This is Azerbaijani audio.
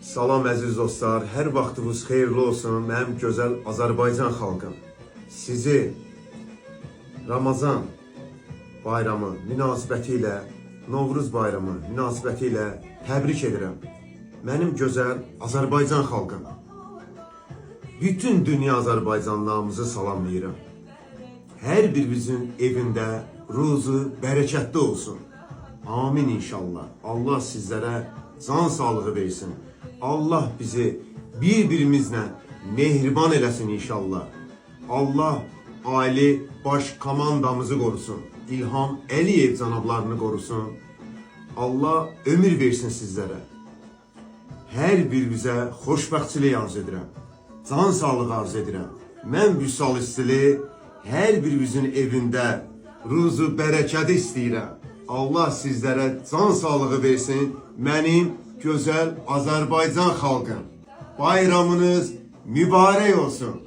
Salam əziz dostlar, hər vaxtınız xeyirli olsun mənim gözəl Azərbaycan xalqım. Sizi Ramazan bayramı münasibətilə, Novruz bayramı münasibətilə təbrik edirəm. Mənim gözəl Azərbaycan xalqım. Bütün dünya Azərbaycanlarımızı salamlayıram. Hər birimizin evində ruzu bərəkətli olsun. Amin inşallah. Allah sizlərə can sağlığı versin. Allah bizi bir-birimizlə mehriban eləsin inşallah. Allah Ali baş komandamızı qorusun. İlham Əliyev cənablarını qorusun. Allah ömür versin sizlərə. Hər birimizə xoşbəxtçilik arz edirəm. Can sağlığı arz edirəm. Mən Vüsal İstili hər birimizin evində ruzu bərəkəti istəyirəm. Allah sizlərə can sağlığı versin. Mənim gözəl Azərbaycan xalqım. Bayramınız mübarək olsun.